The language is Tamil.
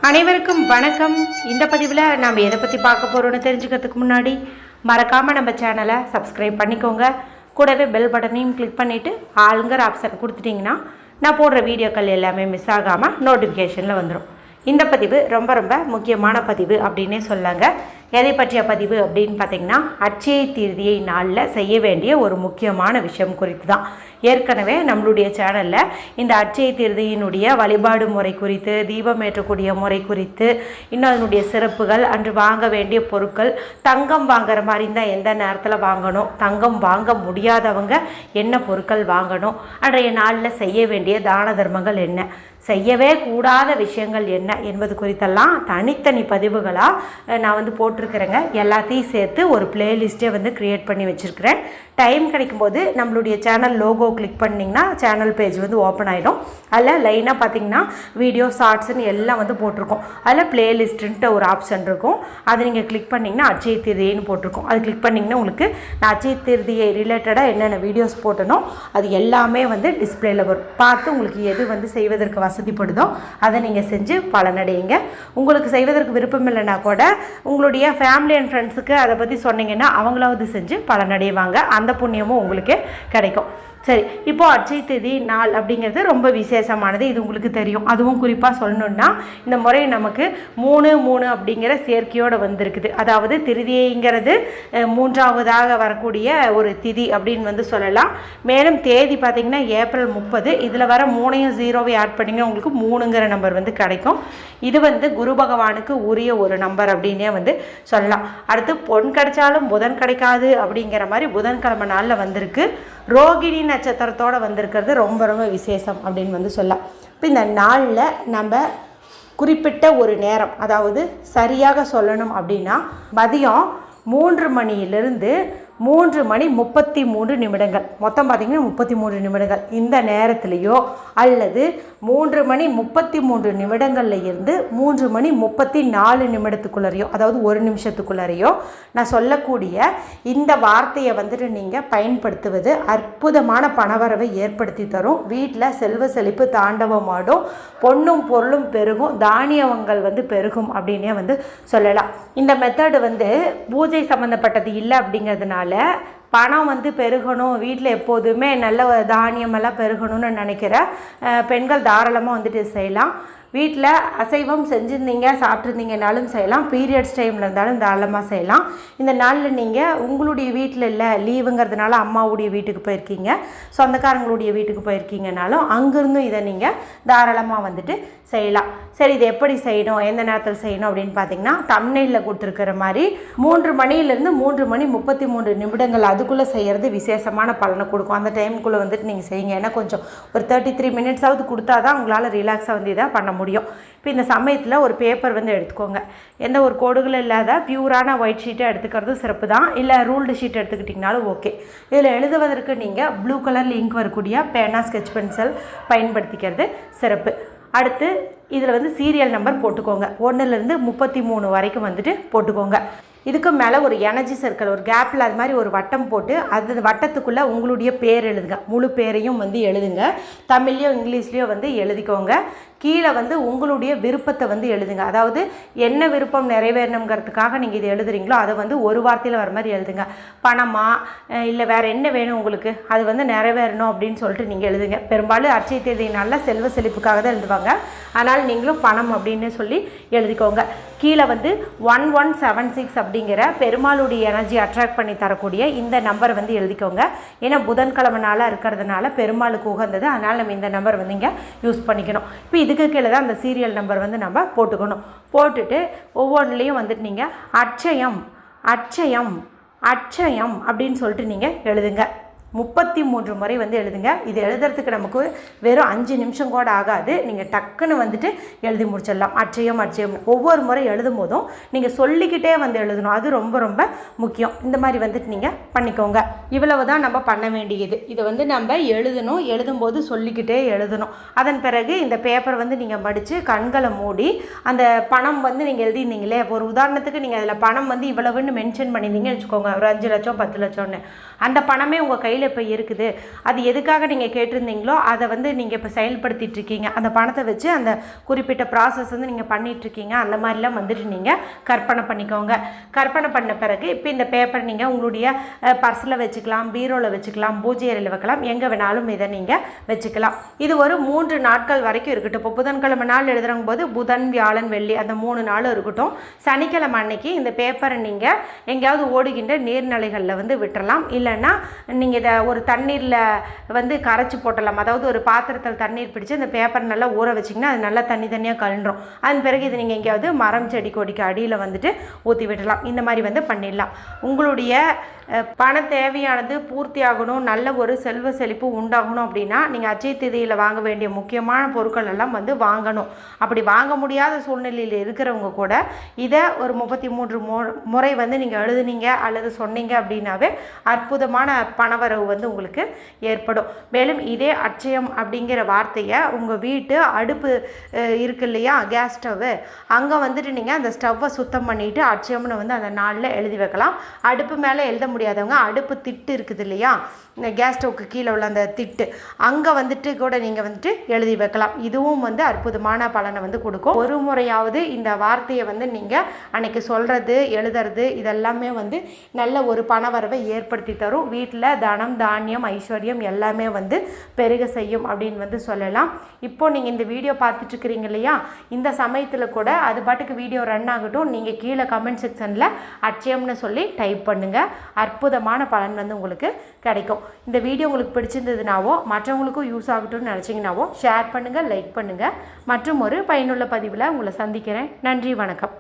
அனைவருக்கும் வணக்கம். இந்த பதிவில் நாம் எதை பற்றி பார்க்க போகிறோன்னு தெரிஞ்சுக்கிறதுக்கு முன்னாடி மறக்காமல் நம்ம சேனலை சப்ஸ்கிரைப் பண்ணிக்கோங்க. கூடவே பெல் பட்டனையும் கிளிக் பண்ணிவிட்டு ஆளுங்கிற ஆப்ஷன் கொடுத்துட்டிங்கன்னா நான் போடுற வீடியோக்கள் எல்லாமே மிஸ் ஆகாமல் நோட்டிஃபிகேஷனில் வந்துடும். இந்த பதிவு ரொம்ப ரொம்ப முக்கியமான பதிவு அப்படின்னே சொல்லாங்க. எதை பற்றிய பதிவு அப்படின்னு பார்த்திங்கன்னா, அட்சய திருதியை நாளில் செய்ய வேண்டிய ஒரு முக்கியமான விஷயம் குறித்து தான். ஏற்கனவே நம்மளுடைய சேனலில் இந்த அட்சய திருதியினுடைய வழிபாடு முறை குறித்து, தீபம் ஏற்றக்கூடிய முறை குறித்து, இன்னும் அதனுடைய சிறப்புகள், அன்று வாங்க வேண்டிய பொருட்கள், தங்கம் வாங்குற மாதிரி இருந்தால் எந்த நேரத்தில் வாங்கணும், தங்கம் வாங்க முடியாதவங்க என்ன பொருட்கள் வாங்கணும், அன்றைய நாளில் செய்ய வேண்டிய தான தர்மங்கள் என்ன, செய்யவே கூடாத விஷயங்கள் என்ன என்பது குறித்தெல்லாம் தனித்தனி பதிவுகளாக நான் போட்டிருக்கிறேங்க. எல்லாத்தையும் சேர்த்து ஒரு பிளேலிஸ்ட்டே க்ரியேட் பண்ணி வச்சுருக்கிறேன். டைம் கிடைக்கும்போது நம்மளுடைய சேனல் லோகோ கிளிக் பண்ணிங்கன்னா சேனல் பேஜ் ஓப்பன் ஆகிடும். அதில் லைனாக பார்த்திங்கன்னா வீடியோ ஷார்ட்ஸ்ன்னு எல்லாம் போட்டிருக்கோம். அதில் பிளேலிஸ்ட்டுன்ட்டு ஒரு ஆப்ஷன் இருக்கும். அதை நீங்கள் கிளிக் பண்ணிங்கன்னா அட்சய திருதியைன்னு போட்டிருக்கோம். அது கிளிக் பண்ணிங்கன்னா உங்களுக்கு நான் அட்சய திருதியை ரிலேட்டடாக என்னென்ன வீடியோஸ் போட்டனோ அது எல்லாமே டிஸ்பிளேயில் வரும். பார்த்து உங்களுக்கு எது செய்வதற்கு வசதிப்படுதோ அதை நீங்கள் செஞ்சு பலனடையுங்க. உங்களுக்கு செய்வதற்கு விருப்பம் இல்லைன்னா கூட உங்களுடைய ஃபேமிலி அண்ட் ஃப்ரெண்ட்ஸுக்கு அதை பற்றி சொன்னீங்கன்னா அவங்களாவது செஞ்சு பலனடைவாங்க. அந்த புண்ணியமும் உங்களுக்கு கிடைக்கும். சரி, இப்போது அட்சய திருதி நாள் அப்படிங்கிறது ரொம்ப விசேஷமானது. இது உங்களுக்கு தெரியும். அதுவும் குறிப்பாக சொல்லணுன்னா இந்த முறை நமக்கு 3 அப்படிங்கிற சேர்க்கையோடு வந்திருக்குது. அதாவது திருதிங்கிறது மூன்றாவதாக வரக்கூடிய ஒரு திதி அப்படின்னு சொல்லலாம். மேலும் தேதி பார்த்திங்கன்னா ஏப்ரல் 30. இதில் வர 3 0 ஆட் பண்ணிங்கன்னா உங்களுக்கு 3ங்கிற நம்பர் கிடைக்கும். இது குரு பகவானுக்கு உரிய ஒரு நம்பர் அப்படின்னே சொல்லலாம். அடுத்து பொன் கிடைச்சாலும் புதன் கிடைக்காது அப்படிங்கிற மாதிரி புதன்கிழமை நாளில் வந்திருக்கு. ரோகிணி நட்சத்திரத்தோடு வந்திருக்கிறது ரொம்ப ரொம்ப விசேஷம் அப்படின்னு சொல்லலாம். இப்போ இந்த நாளில் நம்ம குறிப்பிட்ட ஒரு நேரம், அதாவது சரியாக சொல்லணும் அப்படின்னா மதியம் 3 மணியிலிருந்து 3:33 நிமிடங்கள், மொத்தம் பார்த்திங்கன்னா 33 நிமிடங்கள். இந்த நேரத்துலையோ அல்லது 3:33 நிமிடங்களில் இருந்து 3:34 நிமிடத்துக்குள்ளரையோ, அதாவது 1 நிமிஷத்துக்குள்ளரையோ நான் சொல்லக்கூடிய இந்த வார்த்தையை நீங்கள் பயன்படுத்துவது அற்புதமான பணவரவை ஏற்படுத்தி தரும். வீட்டில் செல்வ செழிப்பு தாண்டவமாடும், பொண்ணும் பொருளும் பெருகும், தானியங்கள் பெருகும் அப்படின்னே சொல்லலாம். இந்த மெத்தடு பூஜை சம்மந்தப்பட்டது இல்லை அப்படிங்கிறதுனால பணம் பெருகணும், வீட்டில் எப்போதுமே நல்ல தானியமெல்லாம் பெருகணும்னு நினைக்கிற பெண்கள் தாராளமாக செய்யலாம். வீட்டில் அசைவம் செஞ்சுருந்தீங்க, சாப்பிட்ருந்தீங்கனாலும் செய்யலாம். பீரியட்ஸ் டைமில் இருந்தாலும் தாராளமாக செய்யலாம். இந்த நாளில் நீங்கள் உங்களுடைய வீட்டில் இல்லை, லீவுங்கிறதுனால அம்மாவுடைய வீட்டுக்கு போயிருக்கீங்க, சொந்தக்காரங்களுடைய வீட்டுக்கு போயிருக்கீங்கனாலும் அங்கேருந்தும் இதை நீங்கள் தாராளமாக செய்யலாம். சரி, இது எப்படி செய்யணும், எந்த நேரத்தில் செய்யணும் அப்படின்னு பார்த்தீங்கன்னா, தம்ப்நெயிலில் கொடுத்துருக்கிற மாதிரி 3 மணியிலேருந்து 3:33 நிமிடங்கள் அதுக்குள்ளே செய்கிறது விசேஷமான பலனை கொடுக்கும். அந்த டைமுக்குள்ளே நீங்கள் செய்யுங்க. ஏன்னா கொஞ்சம் ஒரு 33 மினிட்ஸாவது கொடுத்தா தான் உங்களால் ரிலாக்ஸாக இதை பண்ண முடியும். இப்போ இந்த சமயத்தில் ஒரு பேப்பர் எடுத்துக்கோங்க. எந்த ஒரு கோடுகளும் இல்லாத பியூரான ஒயிட் ஷீட்டை எடுத்துக்கிறது சிறப்பு தான். இல்லை ரூல்டு ஷீட் எடுத்துக்கிட்டிங்கனாலும் ஓகே. இதில் எழுதுவதற்கு நீங்கள் ப்ளூ கலரில் இங்க் வரக்கூடிய பேனா, ஸ்கெட்ச் பென்சில் பயன்படுத்திக்கிறது சிறப்பு. அடுத்து இதில் சீரியல் நம்பர் போட்டுக்கோங்க. 1லேருந்து 33 வரைக்கும் போட்டுக்கோங்க. இதுக்கு மேலே ஒரு எனர்ஜி சர்க்கிள், ஒரு கேப்பில் அது மாதிரி ஒரு வட்டம் போட்டு அது வட்டத்துக்குள்ளே உங்களுடைய பேர் எழுதுங்க. முழு பேரையும் எழுதுங்க. தமிழ்லையோ இங்கிலீஷ்லேயோ எழுதிக்கோங்க. கீழே உங்களுடைய விருப்பத்தை எழுதுங்க. அதாவது என்ன விருப்பம் நிறைவேறணுங்கிறதுக்காக நீங்கள் இது எழுதுறீங்களோ அதை ஒரு வார்த்தையில் வர மாதிரி எழுதுங்க. பணமா இல்லை வேறு என்ன வேணும் உங்களுக்கு, அது நிறைவேறணும் அப்படின்னு சொல்லிட்டு நீங்கள் எழுதுங்க. பெரும்பாலும் அட்சய திருதியினால செல்வ செழிப்புக்காக தான் எழுதுவாங்க. அதனால் நீங்களும் பணம் அப்படின்னு சொல்லி எழுதிக்கோங்க. கீழே 1176 அப்படிங்கிற பெருமாளுடைய எனர்ஜி அட்ராக்ட் பண்ணி தரக்கூடிய இந்த நம்பரை எழுதிக்கோங்க. ஏன்னா புதன்கிழமை நாளாக இருக்கிறதுனால பெருமாளுக்கு உகந்தது. அதனால் நம்ம இந்த நம்பர் இங்கே யூஸ் பண்ணிக்கணும். இப்போ இதுக்கு கீழே தான் அந்த சீரியல் நம்பர் நம்ம போட்டுக்கணும். போட்டுட்டு ஒவ்வொன்றுலேயும் நீங்கள் அட்சயம் அட்சயம் அட்சயம் அப்படின்னு சொல்லிட்டு நீங்கள் எழுதுங்க. 33 முறை எழுதுங்க. இது எழுதுறதுக்கு நமக்கு வெறும் 5 நிமிஷம் கூட ஆகாது. நீங்கள் டக்குன்னு எழுதி முடிச்சிடலாம். அட்சயம் அட்சயம் ஒவ்வொரு முறை எழுதும் போதும் நீங்கள் சொல்லிக்கிட்டே எழுதணும். அது ரொம்ப ரொம்ப முக்கியம். இந்த மாதிரி நீங்கள் பண்ணிக்கோங்க. இவ்வளவு தான் நம்ம பண்ண வேண்டியது. இதை நம்ம எழுதணும். எழுதும்போது சொல்லிக்கிட்டே எழுதணும். அதன் பிறகு இந்த பேப்பர் நீங்கள் மடித்து கண்களை மூடி அந்த பணம் நீங்கள் எழுதிருந்தீங்களே, ஒரு உதாரணத்துக்கு நீங்கள் அதில் பணம் இவ்வளவுன்னு மென்ஷன் பண்ணியிருந்தீங்கன்னு வச்சுக்கோங்க. ஒரு 5 லட்சம் 10 லட்சம்னு. அந்த பணமே உங்கள் கையில் கையில் இப்போ இருக்குது, அது எதுக்காக நீங்கள் கேட்டிருந்தீங்களோ அதை வந்து நீங்கள் இப்போ செயல்படுத்திகிட்ருக்கீங்க, அந்த பணத்தை வச்சு அந்த குறிப்பிட்ட ப்ராசஸ் வந்து நீங்கள் பண்ணிகிட்ருக்கீங்க, அந்த மாதிரிலாம் வந்துட்டு நீங்கள் கற்பனை பண்ணிக்கோங்க. கற்பனை பண்ண பிறகு இப்போ இந்த பேப்பர் நீங்கள் உங்களுடைய பர்ஸில் வச்சுக்கலாம், பீரோவில் வச்சுக்கலாம், பூஜை அறையில் வைக்கலாம், எங்கே வேணாலும் இதை நீங்கள் வச்சுக்கலாம். இது ஒரு 3 நாட்கள் வரைக்கும் இருக்கட்டும். இப்போ புதன்கிழமை நாள் எழுதுறங்க போது புதன், வியாழன், வெள்ளி அந்த 3 நாளும் இருக்கட்டும். சனிக்கிழமை அன்னைக்கு இந்த பேப்பரை நீங்கள் எங்கேயாவது ஓடுகின்ற நீர்நிலைகளில் வந்து விட்டுறலாம். இல்லைன்னா நீங்கள் இதை ஒரு தண்ணீரில் வந்து கரைச்சி போட்டலாம். அதாவது ஒரு பாத்திரத்தில் தண்ணீர் பிடிச்சி அந்த பேப்பர் நல்லா ஊற வச்சிங்கன்னா அது நல்லா தனியாக கழுந்துடும். அதன் பிறகு இது நீங்கள் எங்கேயாவது மரம், செடி, கொடிக்கு அடியில் வந்துட்டு ஊற்றி விடலாம். இந்த மாதிரி வந்து பண்ணிடலாம். உங்களுடைய பண தேவையானது பூர்த்தி ஆகணும், நல்ல ஒரு செல்வ செழிப்பு உண்டாகணும் அப்படின்னா நீங்கள் அச்சய திதியில் வாங்க வேண்டிய முக்கியமான பொருட்கள் எல்லாம் வந்து வாங்கணும். அப்படி வாங்க முடியாத சூழ்நிலையில் இருக்கிறவங்க கூட இதை ஒரு 33 முறை வந்து நீங்கள் எழுதுனீங்க அல்லது சொன்னீங்க அப்படின்னாவே அற்புதமான பணவரவு வந்து உங்களுக்கு ஏற்படும். மேலும் இதே அட்சயம் அப்படிங்கிற வார்த்தையை உங்கள் வீட்டு அடுப்பு இருக்கு இல்லையா, கேஸ் ஸ்டவ்வு, அங்கே வந்துட்டு நீங்கள் அந்த ஸ்டவ்வை சுத்தம் பண்ணிவிட்டு அட்சயம்னு வந்து அந்த நாளில் எழுதி வைக்கலாம். அடுப்பு மேலே எழுத முடியாதவங்க அடுப்பு திட்டு இருக்குது இல்லையா, இந்த கேஸ் ஸ்டவ்வுக்கு கீழே உள்ள அந்த திட்டு, அங்கே வந்துட்டு கூட நீங்கள் வந்துட்டு எழுதி வைக்கலாம். இதுவும் வந்து அற்புதமான பலனை வந்து கொடுக்கும். ஒரு முறையாவது இந்த வார்த்தையை வந்து நீங்கள் அன்னைக்கு சொல்கிறது, எழுதுறது இதெல்லாமே வந்து நல்ல ஒரு பணவரவை ஏற்படுத்தி தரும். வீட்டில் தனம், தானியம், ஐஸ்வர்யம் எல்லாமே வந்து பெருக செய்யும் அப்படின்னு வந்து சொல்லலாம். இப்போ நீங்கள் இந்த வீடியோ பார்த்துட்ருக்கிறீங்க இல்லையா, இந்த சமயத்தில் கூட அது பாட்டுக்கு வீடியோ ரன் ஆகட்டும், நீங்கள் கீழே கமெண்ட் செக்ஷனில் அட்சயம்னு சொல்லி டைப் பண்ணுங்கள். அற்புதமான பலன் வந்து உங்களுக்கு கிடைக்கும். இந்த வீடியோ உங்களுக்கு பிடிச்சிருந்ததுனாவோ மற்றவங்களுக்கும் யூஸ் ஆகட்டும்னு நினச்சிங்கனாவோ ஷேர் பண்ணுங்கள், லைக் பண்ணுங்கள். மற்றும் ஒரு பயனுள்ள பதிவில் உங்களை சந்திக்கிறேன். நன்றி, வணக்கம்.